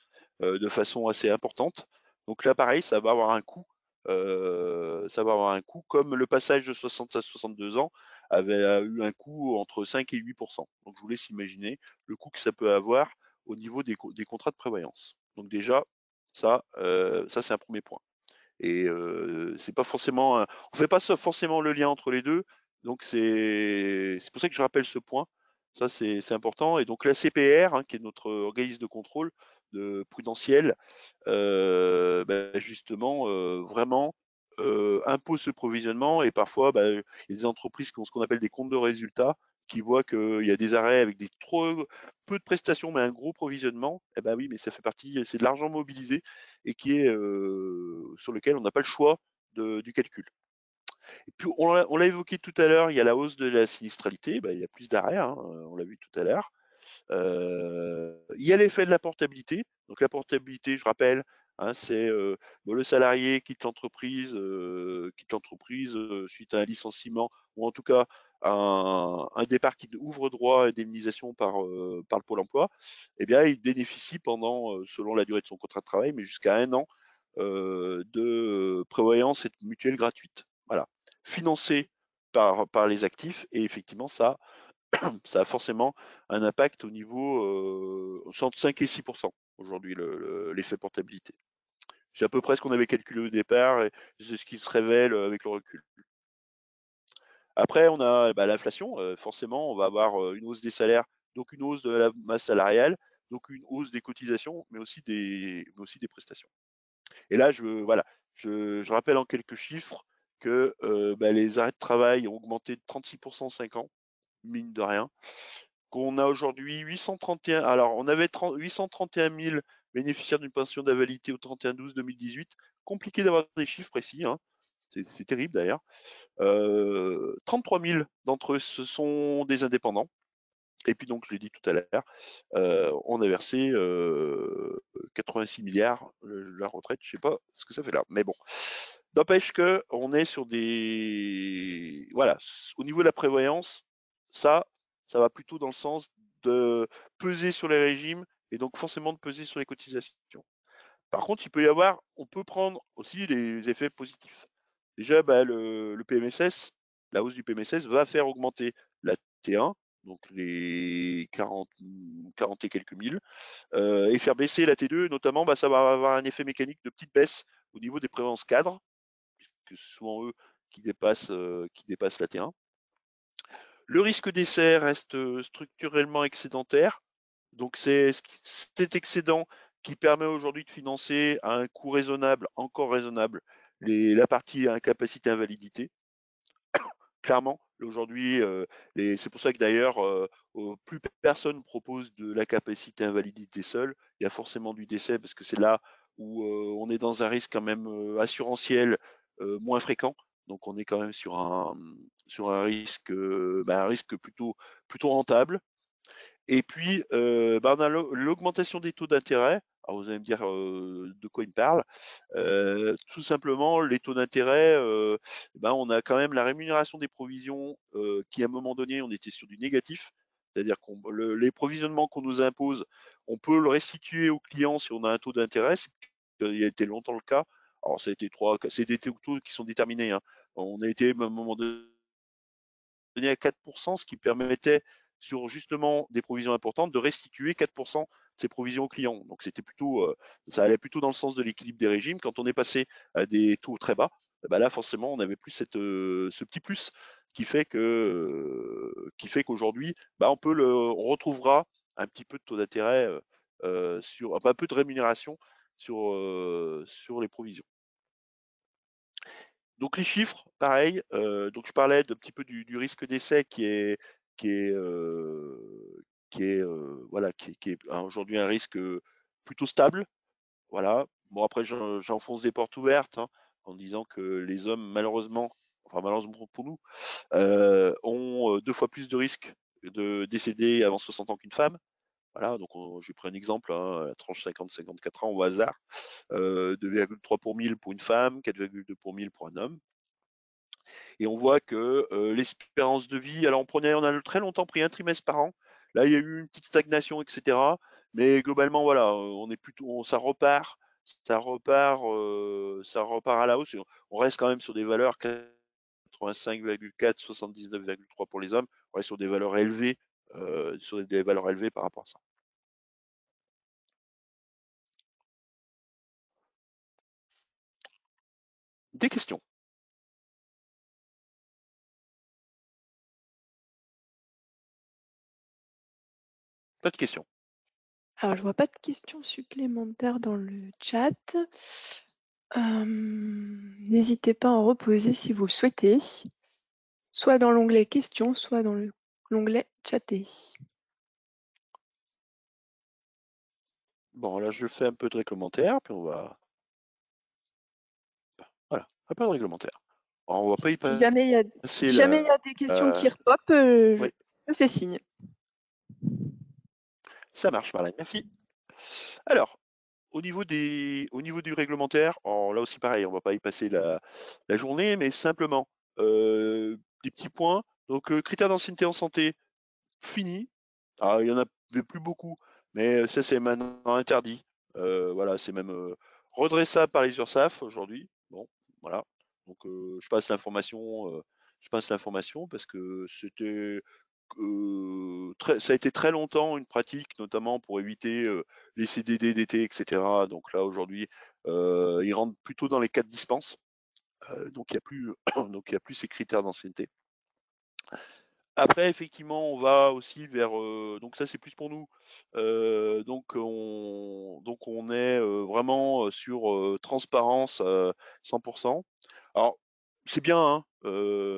de façon assez importante. Donc là, pareil, ça va avoir un coût. Ça va avoir un coût, comme le passage de 60 à 62 ans avait eu un coût entre 5 et 8. Donc je vous laisse imaginer le coût que ça peut avoir au niveau des contrats de prévoyance. Donc déjà, ça c'est un premier point. Et c'est pas forcément, on fait pas forcément le lien entre les deux. Donc c'est pour ça que je rappelle ce point. Ça c'est important. Et donc la CPR, hein, qui est notre organisme de contrôle, prudentielles, justement, vraiment impose ce provisionnement. Et parfois, il y a des entreprises qui ont ce qu'on appelle des comptes de résultats, qui voient qu'il y a des arrêts avec des trop peu de prestations, mais un gros provisionnement. Eh ben oui, mais ça fait partie, c'est de l'argent mobilisé et qui est sur lequel on n'a pas le choix du calcul. Et puis on l'a évoqué tout à l'heure, il y a la hausse de la sinistralité, il y a plus d'arrêts, hein, on l'a vu tout à l'heure. Il y a l'effet de la portabilité. Donc la portabilité, je rappelle, hein, c'est le salarié quitte l'entreprise suite à un licenciement ou en tout cas un départ qui ouvre droit à indemnisation par le Pôle emploi. Eh bien, il bénéficie pendant, selon la durée de son contrat de travail, mais jusqu'à 1 an de prévoyance et de mutuelle gratuite. Voilà, financé par les actifs. Et effectivement, ça a forcément un impact au niveau entre 5 et 6% aujourd'hui, l'effet portabilité. C'est à peu près ce qu'on avait calculé au départ et c'est ce qui se révèle avec le recul. Après, on a l'inflation. Forcément, on va avoir une hausse des salaires, donc une hausse de la masse salariale, donc une hausse des cotisations, mais aussi des prestations. Et là, je rappelle en quelques chiffres que les arrêts de travail ont augmenté de 36% en 5 ans, mine de rien. Qu'on a aujourd'hui 831. Alors, on avait 831 000 bénéficiaires d'une pension d'invalidité au 31/12/2018. Compliqué d'avoir des chiffres précis, hein. C'est terrible d'ailleurs. 33 000 d'entre eux, ce sont des indépendants. Et puis donc, je l'ai dit tout à l'heure, on a versé 86 milliards la retraite. Je sais pas ce que ça fait là, mais bon. N'empêche que on est sur des, voilà, au niveau de la prévoyance, ça va plutôt dans le sens de peser sur les régimes et donc forcément de peser sur les cotisations. Par contre, on peut prendre aussi les effets positifs. Déjà, le PMSS, la hausse du PMSS va faire augmenter la T1, donc les 40 et quelques mille, et faire baisser la T2, notamment, ça va avoir un effet mécanique de petite baisse au niveau des prévoyances cadres, puisque c'est souvent eux qui dépassent la T1. Le risque d'essai reste structurellement excédentaire. Donc c'est cet excédent qui permet aujourd'hui de financer à un coût raisonnable, encore raisonnable, la partie incapacité invalidité. Clairement, aujourd'hui, c'est pour ça que d'ailleurs, plus personne propose de la capacité invalidité seule. Il y a forcément du décès parce que c'est là où on est dans un risque quand même assurantiel moins fréquent. Donc on est quand même sur un risque plutôt rentable. Et puis, on a l'augmentation des taux d'intérêt. Alors vous allez me dire de quoi il me parle. Tout simplement, les taux d'intérêt, on a quand même la rémunération des provisions qui, à un moment donné, on était sur du négatif. C'est-à-dire que les provisionnements qu'on nous impose, on peut le restituer aux clients si on a un taux d'intérêt. Il a été longtemps le cas. Alors, ça a été c'est des taux qui sont déterminés, hein. On a été, à un moment donné, à 4%, ce qui permettait, sur justement des provisions importantes, de restituer 4% de ces provisions aux clients. Donc ça allait plutôt dans le sens de l'équilibre des régimes. Quand on est passé à des taux très bas, là forcément on n'avait plus ce petit plus qui fait qu'aujourd'hui, on retrouvera un petit peu de taux d'intérêt un peu de rémunération sur les provisions. Donc les chiffres, pareil. Donc je parlais d'un petit peu du risque d'essai qui est aujourd'hui un risque plutôt stable. Voilà. Bon, après j'enfonce des portes ouvertes, hein, en disant que les hommes, malheureusement, enfin malheureusement pour nous, ont 2 fois plus de risques de décéder avant 60 ans qu'une femme. Voilà, donc j'ai pris un exemple, hein, la tranche 50-54 ans au hasard, 2,3 pour 1000 pour une femme, 4,2 pour 1000 pour un homme. Et on voit que l'espérance de vie, alors on a très longtemps pris un trimestre par an. Là, il y a eu une petite stagnation, etc. Mais globalement, voilà, ça repart à la hausse. On reste quand même sur des valeurs 85,4, 79,3 pour les hommes. On reste sur des valeurs élevées, par rapport à ça. Des questions? Pas de questions? Alors, je vois pas de questions supplémentaires dans le chat. N'hésitez pas à en reposer si vous le souhaitez, soit dans l'onglet questions, soit dans l'onglet chatter. Bon, là, je fais un peu de réglementaire, puis on va. Voilà, un peu de réglementaire. Alors, on va pas y Si jamais il y a, passer si jamais il y a des questions qui repopent, je Oui, fais signe. ça marche, Marlène, merci. Alors, au niveau du réglementaire, là aussi pareil, on va pas y passer la journée, mais simplement des petits points. Donc, critères d'ancienneté en santé, fini. Alors, il y en avait plus beaucoup, mais ça c'est maintenant interdit. Voilà, c'est même redressable par les URSSAF aujourd'hui. Bon, voilà. Donc, je passe l'information parce que c'était ça a été très longtemps une pratique, notamment pour éviter les CDD d'été, etc. Donc là, aujourd'hui, ils rentrent plutôt dans les cas de dispense. Donc, il n'y a plus, donc, il y a plus ces critères d'ancienneté. Après, effectivement, on va aussi vers. Donc, ça, c'est plus pour nous. Donc, on est vraiment sur transparence 100%. Alors, c'est bien, hein,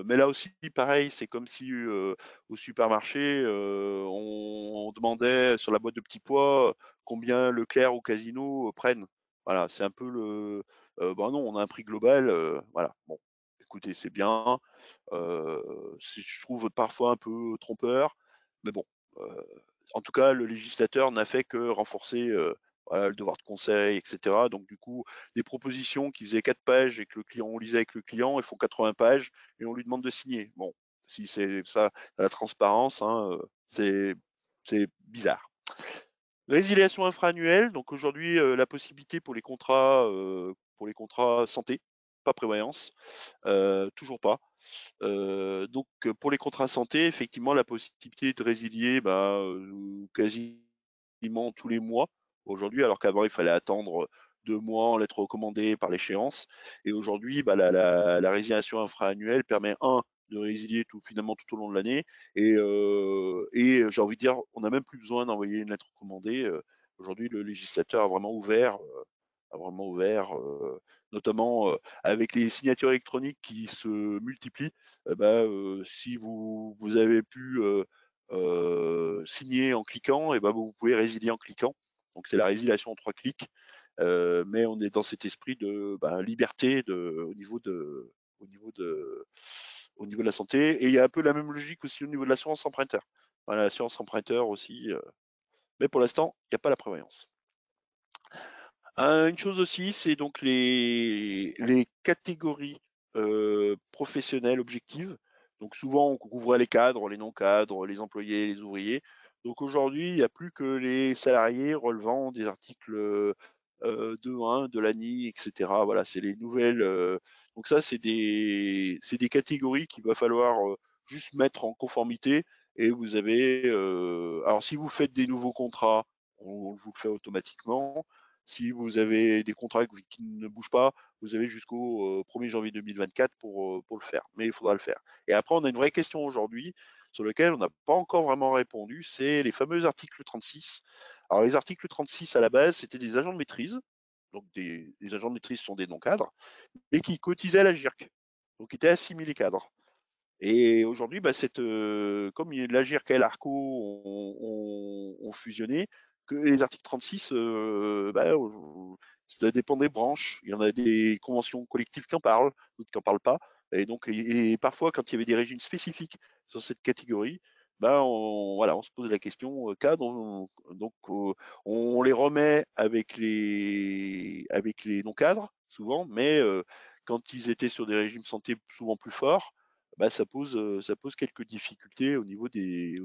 mais là aussi, pareil, c'est comme si au supermarché, on demandait sur la boîte de petits pois combien Leclerc ou Casino prennent. Voilà, c'est un peu le. Ben non, on a un prix global. Voilà, bon, écoutez, c'est bien. Je trouve parfois un peu trompeur, mais bon, euh, en tout cas, le législateur n'a fait que renforcer voilà, le devoir de conseil, etc. Donc du coup, des propositions qui faisaient 4 pages et que le client, on lisait avec le client, elles font 80 pages et on lui demande de signer. Bon, si c'est ça, la transparence, hein, c'est bizarre. Résiliation infra-annuelle, donc aujourd'hui, la possibilité pour les contrats santé, pas prévoyance, toujours pas. Donc pour les contrats santé, effectivement, la possibilité de résilier quasiment tous les mois aujourd'hui, alors qu'avant il fallait attendre 2 mois en lettre recommandée par l'échéance. Et aujourd'hui, la résiliation infra-annuelle permet de résilier finalement tout au long de l'année. Et j'ai envie de dire, on n'a même plus besoin d'envoyer une lettre recommandée. Aujourd'hui, le législateur a vraiment ouvert, notamment avec les signatures électroniques qui se multiplient. Si vous avez pu signer en cliquant, vous pouvez résilier en cliquant. Donc c'est la résiliation en 3 clics, mais on est dans cet esprit de liberté au niveau de, au niveau de la santé. Et il y a un peu la même logique aussi au niveau de l'assurance emprunteur. Voilà, l'assurance emprunteur aussi, mais pour l'instant, il n'y a pas la prévoyance. Une chose aussi, c'est donc les catégories professionnelles objectives. Donc souvent, on couvrait les cadres, les non-cadres, les employés, les ouvriers. Donc aujourd'hui, il n'y a plus que les salariés relevant des articles 2.1 de l'ANI, etc. Voilà, c'est les nouvelles. Donc ça, c'est des catégories qu'il va falloir juste mettre en conformité. Et vous avez. Alors, si vous faites des nouveaux contrats, on vous le fait automatiquement. Si vous avez des contrats qui ne bougent pas, vous avez jusqu'au 1er janvier 2024 pour le faire. Mais il faudra le faire. Et après, on a une vraie question aujourd'hui sur laquelle on n'a pas encore vraiment répondu, c'est les fameux articles 36. Alors les articles 36 à la base, c'était des agents de maîtrise. Donc les agents de maîtrise sont des non-cadres, mais qui cotisaient à la GIRC, donc qui étaient assimilés cadres. Et aujourd'hui, comme l'AGIRC et l'ARCO ont fusionné, que les articles 36, ça dépend des branches. Il y en a des conventions collectives qui en parlent, d'autres qui n'en parlent pas. Et parfois, quand il y avait des régimes spécifiques sur cette catégorie, on se pose la question cadre, on les remet avec les non-cadres, souvent, mais quand ils étaient sur des régimes santé souvent plus forts, ça pose quelques difficultés au niveau des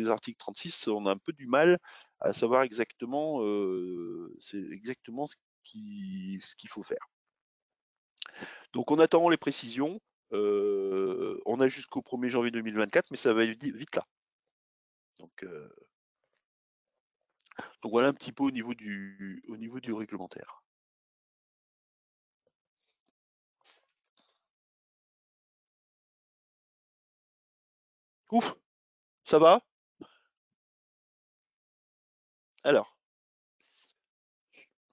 articles 36. On a un peu du mal à savoir exactement, c'est exactement ce qu'il faut faire. Donc on attend les précisions. On a jusqu'au 1er janvier 2024, mais ça va vite là. Donc, donc voilà un petit peu au niveau du réglementaire. Ouf, ça va? Alors.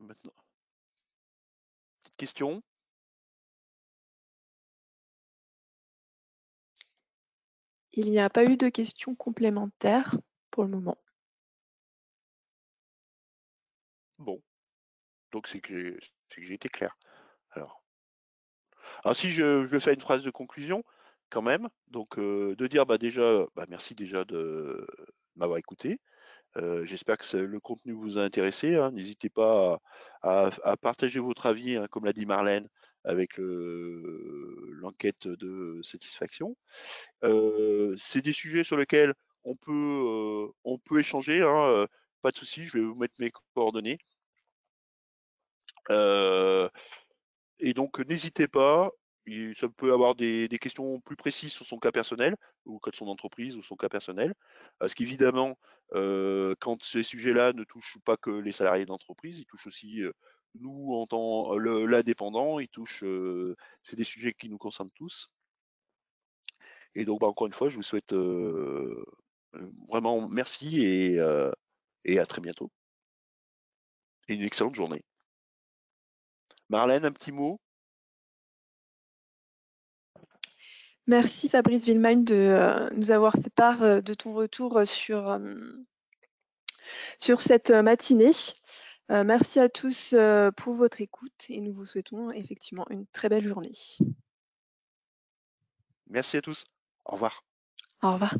maintenant. Petite question? Il n'y a pas eu de questions complémentaires pour le moment. Bon, donc c'est que j'ai été clair. Alors si je fais une phrase de conclusion, quand même, donc de dire déjà, merci déjà de m'avoir écouté. J'espère que le contenu vous a intéressé, hein. N'hésitez pas à partager votre avis, hein, comme l'a dit Marlène, avec l'enquête de satisfaction. C'est des sujets sur lesquels on peut échanger, hein, pas de souci, je vais vous mettre mes coordonnées. Euh, et donc n'hésitez pas, ça peut avoir des questions plus précises sur son cas personnel, ou cas de son entreprise, ou son cas personnel. Parce qu'évidemment, quand ces sujets-là ne touchent pas que les salariés d'entreprise, ils touchent aussi nous en tant l'indépendant, c'est des sujets qui nous concernent tous. Et donc encore une fois, je vous souhaite vraiment merci et à très bientôt. Et une excellente journée. Marlène, un petit mot? Merci Fabrice Villemagne de nous avoir fait part de ton retour sur cette matinée. Merci à tous pour votre écoute et nous vous souhaitons effectivement une très belle journée. Merci à tous. Au revoir. Au revoir.